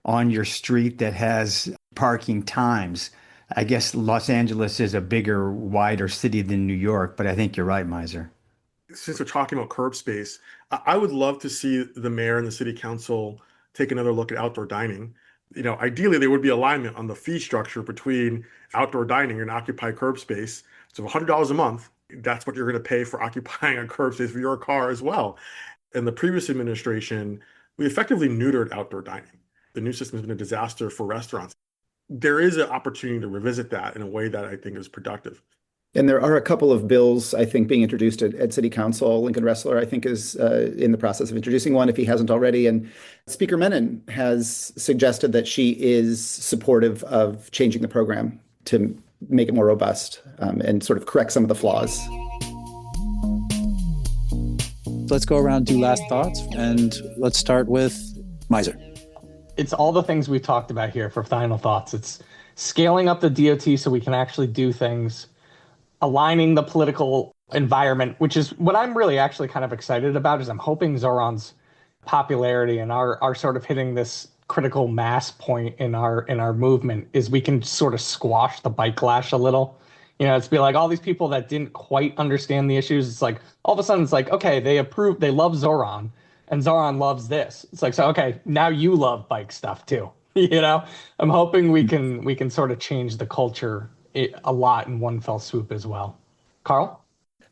on your street that has parking times. I guess Los Angeles is a bigger, wider city than New York, but I think you're right, Miser. Since we're talking about curb space, I would love to see the mayor and the city council take another look at outdoor dining. Ideally, there would be alignment on the fee structure between outdoor dining and occupied curb space. So $100 a month, that's what you're going to pay for occupying a curb space for your car as well. In the previous administration, we effectively neutered outdoor dining. The new system has been a disaster for restaurants. There is an opportunity to revisit that in a way that I think is productive. And there are a couple of bills, I think, being introduced at City Council. Lincoln Ressler, I think, is in the process of introducing one, if he hasn't already. And Speaker Menon has suggested that she is supportive of changing the program to make it more robust and sort of correct some of the flaws. Let's go around, do last thoughts, and let's start with Miser. It's all the things we've talked about here for final thoughts. It's scaling up the DOT so we can actually do things, aligning the political environment, which is what I'm really actually kind of excited about. Is I'm hoping Zohran's popularity and our sort of hitting this critical mass point in our movement is we can sort of squash the bike lash a little. It's be like all these people that didn't quite understand the issues. It's like all of a sudden it's like, okay, they love Zohran. And Zohran loves this. It's like, so, okay, now you love bike stuff too. I'm hoping we can sort of change the culture a lot in one fell swoop as well. Carl?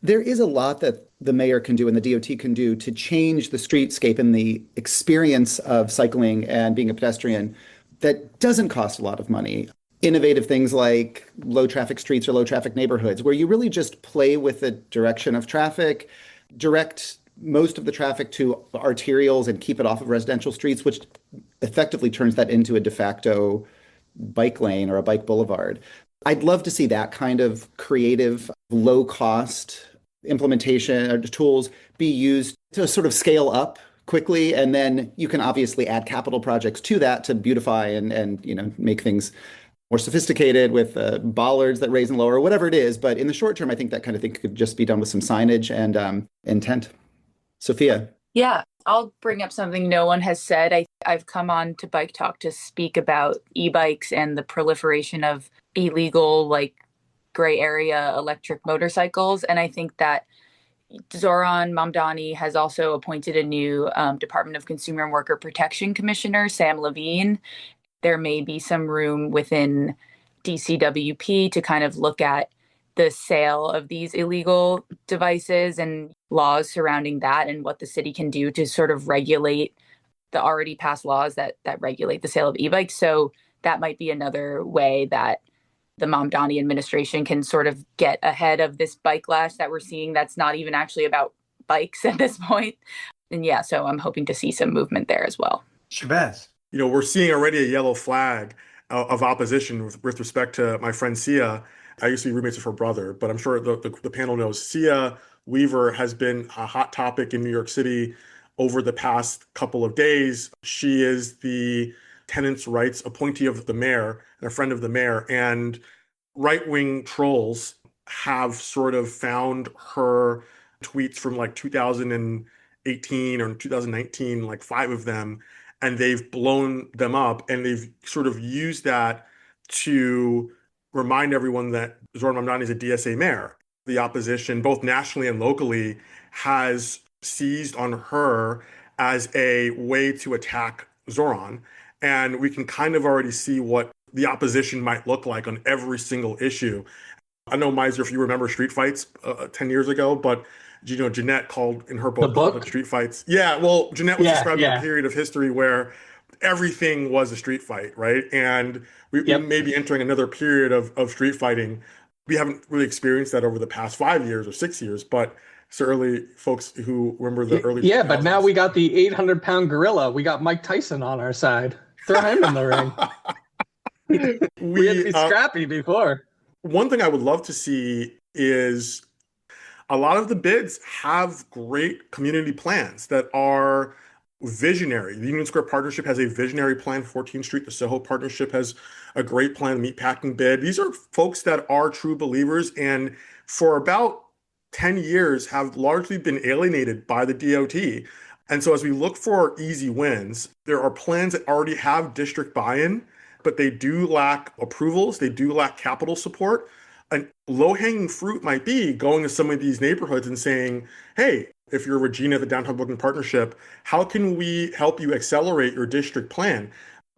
There is a lot that the mayor can do and the DOT can do to change the streetscape and the experience of cycling and being a pedestrian that doesn't cost a lot of money. Innovative things like low traffic streets or low traffic neighborhoods, where you really just play with the direction of traffic, direct most of the traffic to arterials and keep it off of residential streets, which effectively turns that into a de facto bike lane or a bike boulevard. I'd love to see that kind of creative, low-cost implementation or tools be used to sort of scale up quickly, and then you can obviously add capital projects to that to beautify and make things more sophisticated with bollards that raise and lower, whatever it is. But in the short term, I think that kind of thing could just be done with some signage and intent. Sophia. Yeah, I'll bring up something no one has said. I've come on to Bike Talk to speak about e-bikes and the proliferation of illegal, gray area electric motorcycles. And I think that Zohran Mamdani has also appointed a new Department of Consumer and Worker Protection Commissioner, Sam Levine. There may be some room within DCWP to kind of look at the sale of these illegal devices and laws surrounding that and what the city can do to sort of regulate the already passed laws that regulate the sale of e-bikes. So that might be another way that the Mamdani administration can sort of get ahead of this bike lash that we're seeing that's not even actually about bikes at this point. And yeah, so I'm hoping to see some movement there as well. Shabazz. We're seeing already a yellow flag of opposition with respect to my friend Sia. I used to be roommates with her brother, but I'm sure the panel knows Sia Weaver has been a hot topic in New York City over the past couple of days. She is the tenants' rights appointee of the mayor and a friend of the mayor. And right-wing trolls have sort of found her tweets from 2018 or 2019, 5 of them, and they've blown them up. And they've sort of used that to remind everyone that Zohran Mamdani is a DSA mayor. The opposition, both nationally and locally, has seized on her as a way to attack Zohran. And we can kind of already see what the opposition might look like on every single issue. I know, Miser, if you remember street fights 10 years ago, but Jeanette called in her book Street Fights. Yeah, well, Jeanette was describing a period of history where everything was a street fight, right? And we may be entering another period of street fighting. We haven't really experienced that over the past 5 years or 6 years, but certainly folks who remember the early Yeah, 2000s. but now we got the 800-pound gorilla. We got Mike Tyson on our side. Throw him in the ring. We had to be scrappy before. One thing I would love to see is a lot of the bids have great community plans that are visionary. The Union Square Partnership has a visionary plan. 14th Street, the Soho Partnership has a great plan. The Meatpacking Bid. These are folks that are true believers, and for about 10 years have largely been alienated by the DOT. And so as we look for easy wins, there are plans that already have district buy-in, but they do lack approvals. They do lack capital support. And low-hanging fruit might be going to some of these neighborhoods and saying, hey, if you're Regina, the Downtown Brooklyn Partnership, how can we help you accelerate your district plan?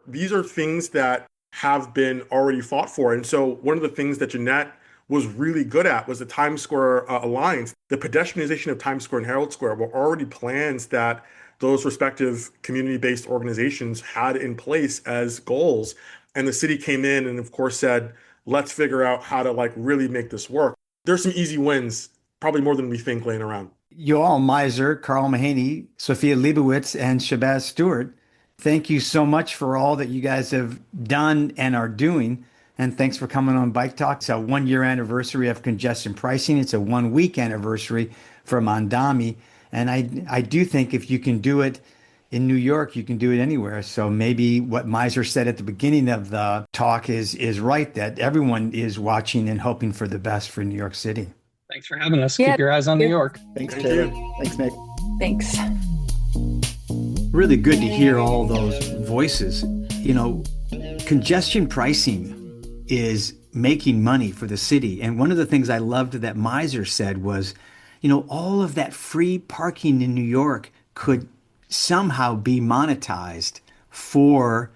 These are things that have been already fought for. And so one of the things that Jeanette was really good at was the Times Square Alliance. The pedestrianization of Times Square and Herald Square were already plans that those respective community-based organizations had in place as goals. And the city came in and, of course, said, let's figure out how to really make this work. There's some easy wins, probably more than we think, laying around. Yoel Miser, Carl Mahaney, Sophia Lebowitz, and Shabazz Stuart, thank you so much for all that you guys have done and are doing. And thanks for coming on Bike Talk. It's a 1-year anniversary of congestion pricing. It's a 1-week anniversary for Mamdani. And I do think if you can do it in New York, you can do it anywhere. So maybe what Miser said at the beginning of the talk is right, that everyone is watching and hoping for the best for New York City. Thanks for having us. Keep your eyes on New York. Thanks, Taylor. Thanks, Nick. Thanks. Really good to hear all those voices. Congestion pricing is making money for the city. And one of the things I loved that Miser said was, all of that free parking in New York could somehow be monetized for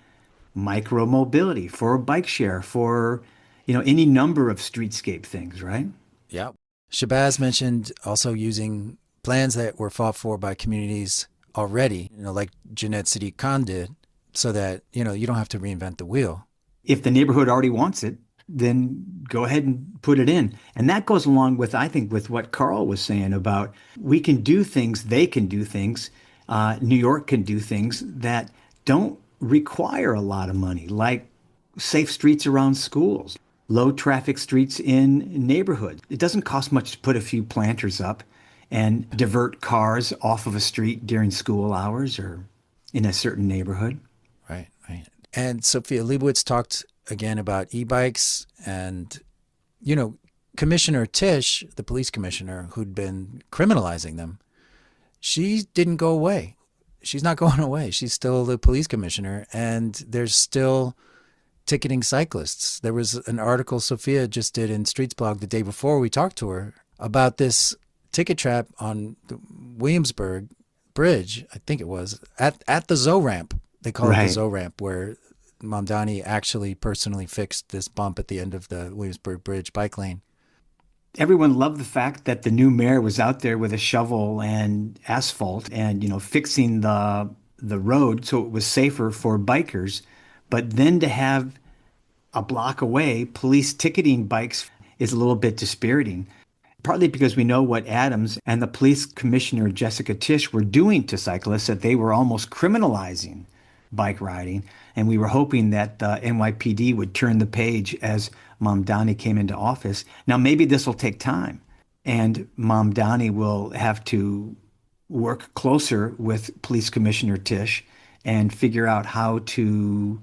micromobility, for a bike share, for, any number of streetscape things, right? Yeah. Shabazz mentioned also using plans that were fought for by communities already, like Jeanette City Khan did, so that, you don't have to reinvent the wheel. If the neighborhood already wants it, then go ahead and put it in. And that goes along with, I think, with what Carl was saying about we can do things, they can do things, New York can do things that don't require a lot of money, like safe streets around schools, low traffic streets in neighborhoods. It doesn't cost much to put a few planters up and divert cars off of a street during school hours or in a certain neighborhood. Right. And Sophia Lebowitz talked again about e-bikes and, Commissioner Tisch, the police commissioner who'd been criminalizing them, she didn't go away. She's not going away. She's still the police commissioner, and there's still ticketing cyclists. There was an article Sophia just did in Streetsblog the day before we talked to her about this ticket trap on the Williamsburg Bridge, I think it was, at the Zohramp. They call it the Zohramp, where Mamdani actually personally fixed this bump at the end of the Williamsburg Bridge bike lane. Everyone loved the fact that the new mayor was out there with a shovel and asphalt and, fixing the road so it was safer for bikers. But then to have a block away, police ticketing bikes is a little bit dispiriting. Partly because we know what Adams and the police commissioner, Jessica Tisch, were doing to cyclists, that they were almost criminalizing bike riding. And we were hoping that the NYPD would turn the page as Mamdani came into office. Now, maybe this will take time, and Mamdani will have to work closer with Police Commissioner Tisch and figure out how to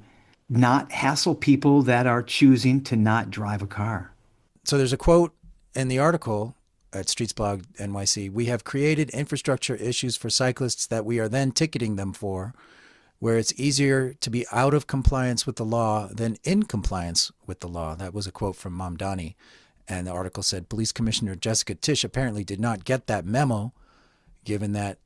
not hassle people that are choosing to not drive a car. So there's a quote in the article at Streetsblog NYC. We have created infrastructure issues for cyclists that we are then ticketing them for, where it's easier to be out of compliance with the law than in compliance with the law. That was a quote from Mamdani. And the article said, Police Commissioner Jessica Tisch apparently did not get that memo, given that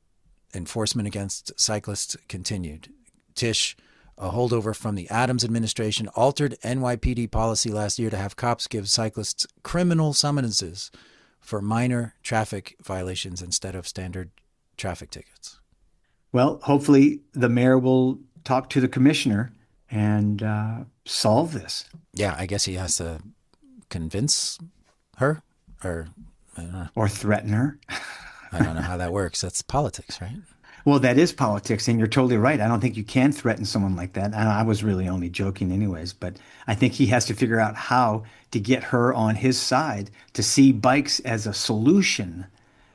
enforcement against cyclists continued. Tisch, a holdover from the Adams administration, altered NYPD policy last year to have cops give cyclists criminal summonses for minor traffic violations instead of standard traffic tickets. Well, hopefully the mayor will talk to the commissioner and solve this. Yeah, I guess he has to convince her, or I don't know. Or threaten her. I don't know how that works. That's politics, right? Well, that is politics, and you're totally right. I don't think you can threaten someone like that. And I was really only joking, anyways. But I think he has to figure out how to get her on his side to see bikes as a solution,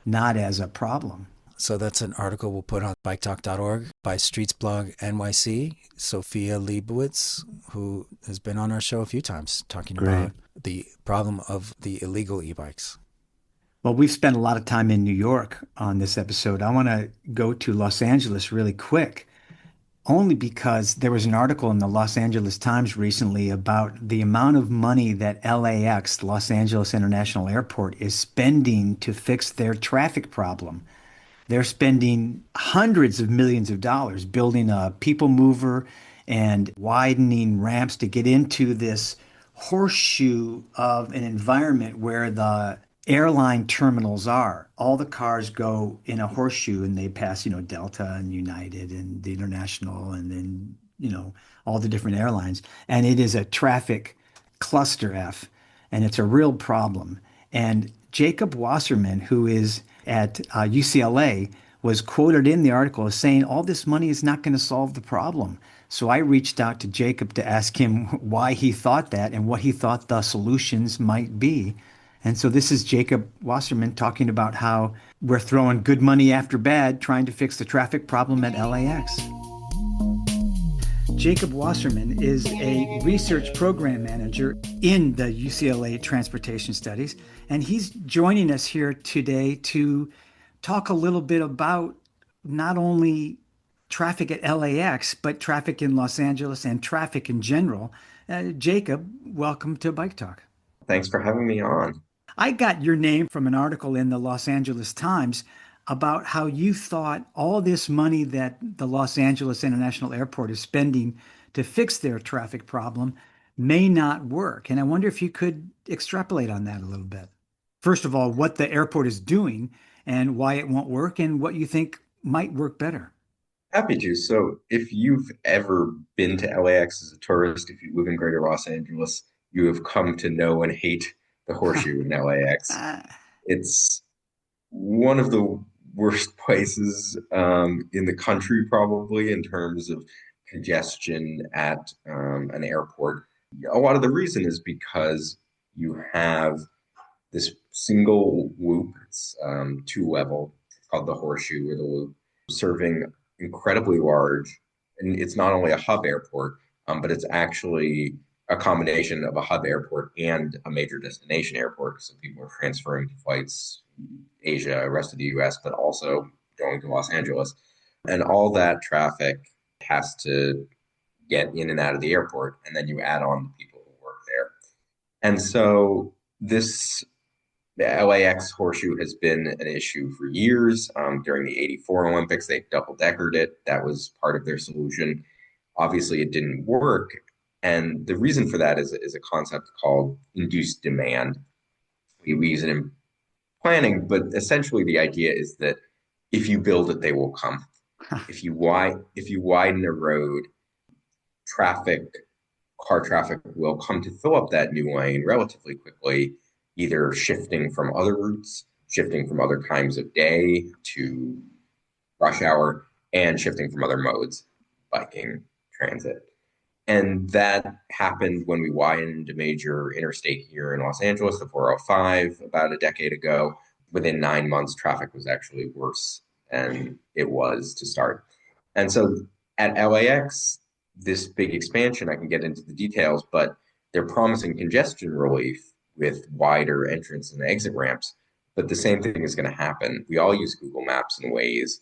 not as a problem. So that's an article we'll put on biketalk.org by Streetsblog NYC, Sophia Lebowitz, who has been on our show a few times talking about the problem of the illegal e-bikes. Well, we've spent a lot of time in New York on this episode. I want to go to Los Angeles really quick, only because there was an article in the Los Angeles Times recently about the amount of money that LAX, Los Angeles International Airport, is spending to fix their traffic problem. They're spending hundreds of millions of dollars building a people mover and widening ramps to get into this horseshoe of an environment where the airline terminals are. All the cars go in a horseshoe and they pass, Delta and United and the International and then, all the different airlines. And it is a traffic cluster F, and it's a real problem. And Jacob Wasserman, who is at UCLA, was quoted in the article as saying all this money is not going to solve the problem. So I reached out to Jacob to ask him why he thought that and what he thought the solutions might be. And so this is Jacob Wasserman talking about how we're throwing good money after bad, trying to fix the traffic problem at LAX. Jacob Wasserman is a research program manager in the UCLA Transportation Studies, and he's joining us here today to talk a little bit about not only traffic at LAX, but traffic in Los Angeles and traffic in general. Jacob, welcome to Bike Talk. Thanks for having me on. I got your name from an article in the Los Angeles Times about how you thought all this money that the Los Angeles International Airport is spending to fix their traffic problem may not work. And I wonder if you could extrapolate on that a little bit. First of all, what the airport is doing and why it won't work and what you think might work better. Happy to. So if you've ever been to LAX as a tourist, if you live in Greater Los Angeles, you have come to know and hate the horseshoe in LAX. It's one of the worst places in the country, probably, in terms of congestion at an airport. A lot of the reason is because you have this single loop. It's two-level. It's called the horseshoe or the loop, serving incredibly large. And it's not only a hub airport, but it's actually a combination of a hub airport and a major destination airport. So people are transferring to flights, Asia, rest of the US, but also going to Los Angeles. And all that traffic has to get in and out of the airport. And then you add on the people who work there. And so the LAX horseshoe has been an issue for years. During the '84 Olympics, they double-deckered it. That was part of their solution. Obviously, it didn't work. And the reason for that is a concept called induced demand. We use it in planning, but essentially the idea is that if you build it, they will come. If you widen a road, car traffic will come to fill up that new lane relatively quickly, either shifting from other routes, shifting from other times of day to rush hour, and shifting from other modes, biking, transit. And that happened when we widened a major interstate here in Los Angeles, the 405, about a decade ago. Within 9 months, traffic was actually worse than it was to start. And so at LAX, this big expansion, I can get into the details, but they're promising congestion relief with wider entrance and exit ramps. But the same thing is going to happen. We all use Google Maps and Waze.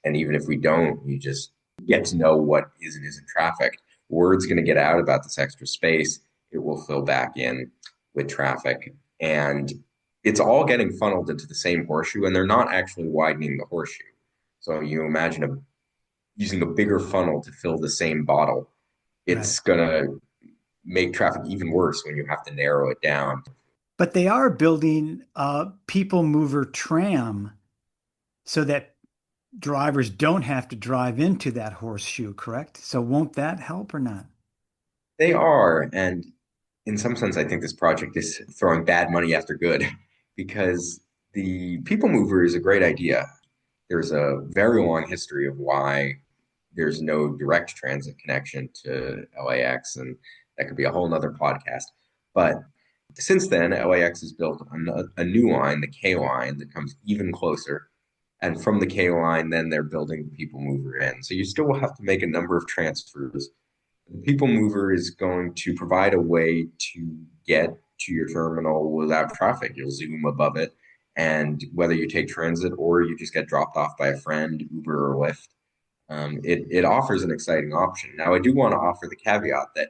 And even if we don't, you just get to know what is and isn't traffic. Word's going to get out about this extra space. It will fill back in with traffic. And it's all getting funneled into the same horseshoe, and they're not actually widening the horseshoe. So you imagine using a bigger funnel to fill the same bottle. It's going to make traffic even worse when you have to narrow it down. But they are building a people mover tram so that drivers don't have to drive into that horseshoe, correct? So won't that help or not? They are. And in some sense, I think this project is throwing bad money after good because the people mover is a great idea. There's a very long history of why there's no direct transit connection to LAX, and that could be a whole nother podcast. But since then, LAX has built a new line, the K line, that comes even closer. And from the K line, then they're building the people mover in. So you still will have to make a number of transfers. The people mover is going to provide a way to get to your terminal without traffic. You'll zoom above it. And whether you take transit or you just get dropped off by a friend, Uber or Lyft, it offers an exciting option. Now, I do want to offer the caveat that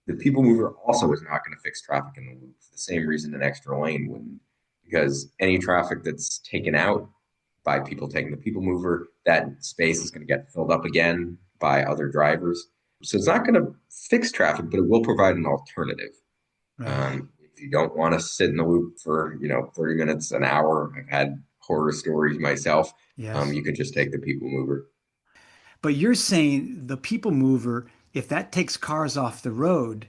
the people mover also is not going to fix traffic in the loop for the same reason an extra lane wouldn't, because any traffic that's taken out by people taking the people mover, that space is going to get filled up again by other drivers. So it's not going to fix traffic, but it will provide an alternative. Right. If you don't want to sit in the loop for 30 minutes, an hour, I've had horror stories myself. Yes. You could just take the people mover. But you're saying the people mover, if that takes cars off the road,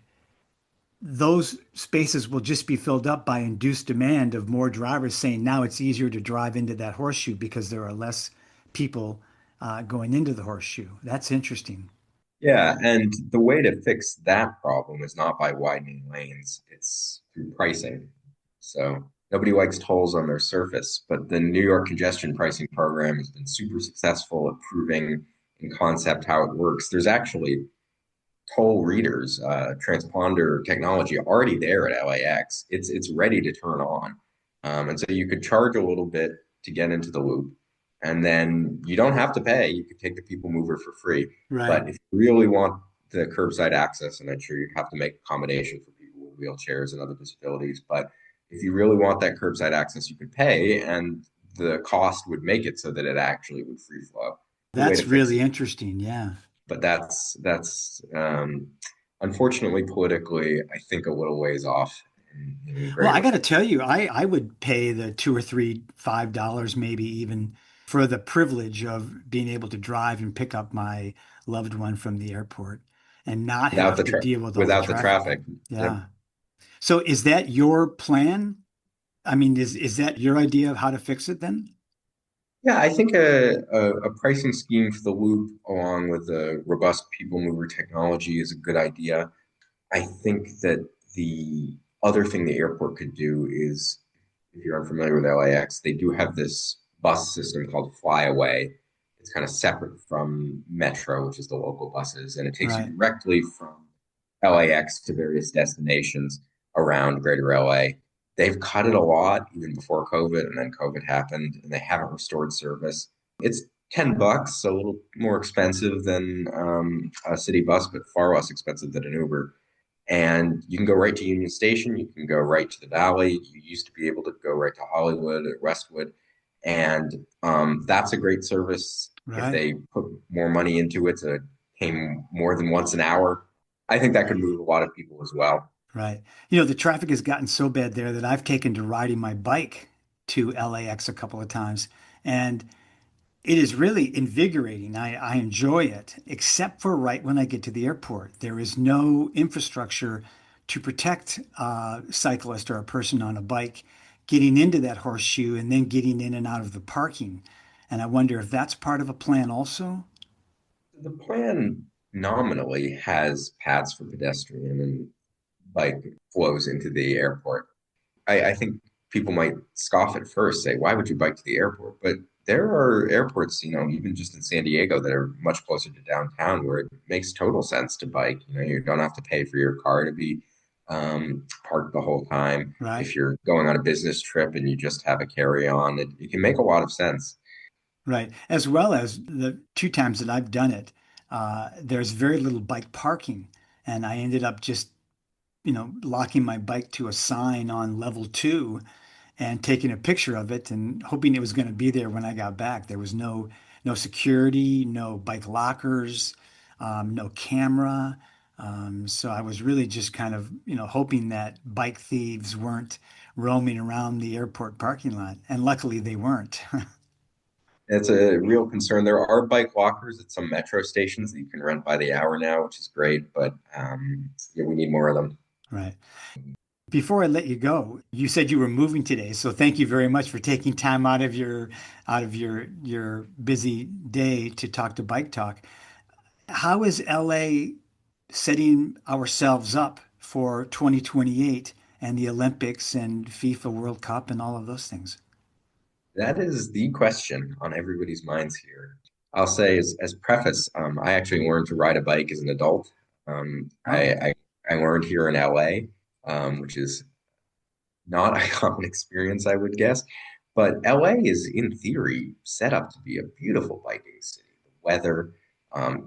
those spaces will just be filled up by induced demand of more drivers saying now it's easier to drive into that horseshoe because there are less people going into the horseshoe. That's interesting. Yeah, and the way to fix that problem is not by widening lanes, it's through pricing. So nobody likes tolls on their surface, but the New York congestion pricing program has been super successful at proving in concept how it works. There's actually toll readers, transponder technology already there at LAX. It's ready to turn on. And so you could charge a little bit to get into the loop. And then you don't have to pay. You could take the people mover for free. Right. But if you really want the curbside access, and I'm sure you'd have to make accommodation for people with wheelchairs and other disabilities. But if you really want that curbside access, you could pay, and the cost would make it so that it actually would free flow. That's really interesting. Yeah. But that's unfortunately politically, I think a little ways off. Well, I got to tell you, I would pay the $2 or $3, $5, maybe even, for the privilege of being able to drive and pick up my loved one from the airport and not have to deal with all the traffic. Yeah. Yep. So is that your plan? I mean, is that your idea of how to fix it then? Yeah, I think a pricing scheme for the loop along with a robust people mover technology is a good idea. I think that the other thing the airport could do is, if you're unfamiliar with LAX, they do have this bus system called Flyaway. It's kind of separate from Metro, which is the local buses, and it takes you directly from LAX to various destinations around Greater LA. They've cut it a lot even before COVID, and then COVID happened, and they haven't restored service. It's $10, so a little more expensive than a city bus, but far less expensive than an Uber. And you can go right to Union Station. You can go right to the Valley. You used to be able to go right to Hollywood or Westwood. And that's a great service. If they put more money into it to came more than once an hour, I think that could move a lot of people as well. Right. You know, the traffic has gotten so bad there that I've taken to riding my bike to LAX a couple of times. And it is really invigorating. I enjoy it, except for right when I get to the airport. There is no infrastructure to protect a cyclist or a person on a bike getting into that horseshoe and then getting in and out of the parking. And I wonder if that's part of a plan also. The plan nominally has paths for pedestrian and bike flows into the airport. I think people might scoff at first, say, why would you bike to the airport? But there are airports, even just in San Diego that are much closer to downtown where it makes total sense to bike. You don't have to pay for your car to be parked the whole time. Right. If you're going on a business trip and you just have a carry-on, it can make a lot of sense. Right. As well as the 2 times that I've done it, there's very little bike parking. And I ended up just locking my bike to a sign on level 2 and taking a picture of it and hoping it was going to be there when I got back. There was no security, no bike lockers, no camera. So I was really just kind of, hoping that bike thieves weren't roaming around the airport parking lot. And luckily they weren't. It's a real concern. There are bike lockers at some metro stations that you can rent by the hour now, which is great, but we need more of them. Right. Before I let you go, you said you were moving today, so thank you very much for taking time out of your busy day to talk to Bike Talk. How is LA setting ourselves up for 2028 and the Olympics and FIFA World Cup and all of those things? That is the question on everybody's minds here. I'll say as preface, I actually learned to ride a bike as an adult. I learned here in LA, which is not a common experience, I would guess. But LA is, in theory, set up to be a beautiful biking city. The weather,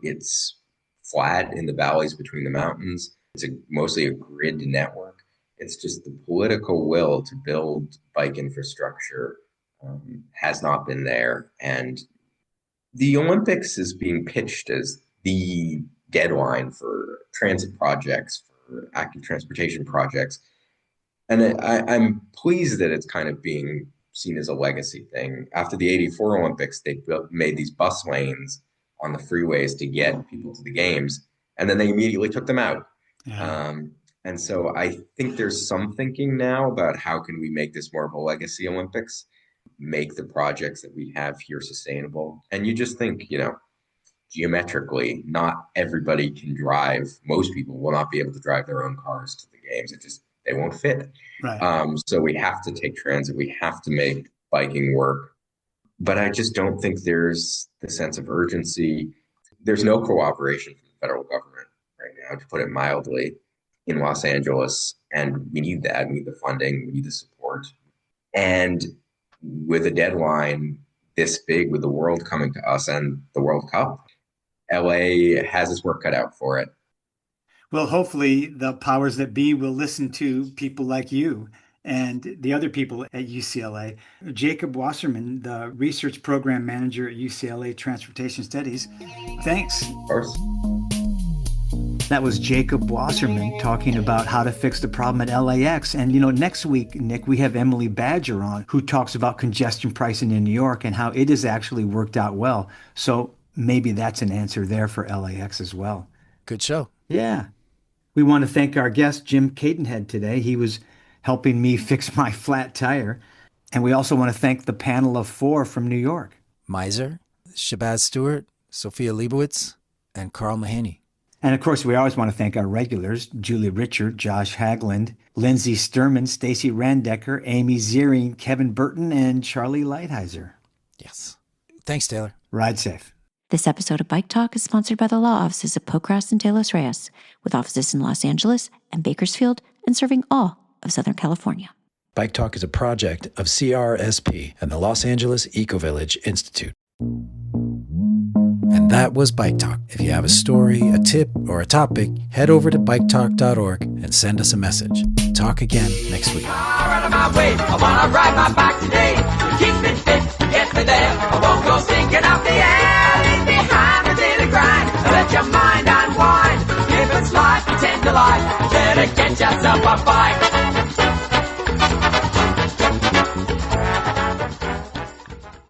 it's flat in the valleys between the mountains. It's mostly a grid network. It's just the political will to build bike infrastructure has not been there. And the Olympics is being pitched as the deadline for transit projects, for active transportation projects. And I'm pleased that it's kind of being seen as a legacy thing. After the '84 Olympics, they made these bus lanes on the freeways to get people to the games, and then they immediately took them out. Yeah. And so I think there's some thinking now about how can we make this more of a legacy Olympics, make the projects that we have here sustainable. And you just think, geometrically, not everybody can drive. Most people will not be able to drive their own cars to the games. They won't fit. Right. So we have to take transit. We have to make biking work. But I just don't think there's the sense of urgency. There's no cooperation from the federal government right now, to put it mildly, in Los Angeles. And we need that. We need the funding. We need the support. And with a deadline this big, with the world coming to us and the World Cup, LA has its work cut out for it. Well, hopefully the powers that be will listen to people like you and the other people at UCLA. Jacob Wasserman, the research program manager at UCLA Transportation Studies. Thanks. Of course. That was Jacob Wasserman talking about how to fix the problem at LAX. And, next week, Nick, we have Emily Badger on, who talks about congestion pricing in New York and how it has actually worked out well. So maybe that's an answer there for LAX as well. Good show. Yeah. We want to thank our guest, Jim Cadenhead, today. He was helping me fix my flat tire. And we also want to thank the panel of 4 from New York. Miser, Shabazz Stuart, Sophia Lebowitz, and Carl Mahaney. And of course, we always want to thank our regulars, Julie Richard, Josh Hagland, Lindsay Sturman, Stacy Randecker, Amy Ziering, Kevin Burton, and Charlie Lighthizer. Yes. Thanks, Taylor. Ride safe. This episode of Bike Talk is sponsored by the law offices of Pocras and De Los Reyes, with offices in Los Angeles and Bakersfield and serving all of Southern California. Bike Talk is a project of CRSP and the Los Angeles Eco-Village Institute. And that was Bike Talk. If you have a story, a tip, or a topic, head over to biketalk.org and send us a message. Talk again next week. Out of my way, I wanna ride my bike today. Keep me fit, get me there. I won't go stinking up the air. Leave behind a daily grind. Let your mind unwind. If it's life, pretend to life. Better get yourself a bike.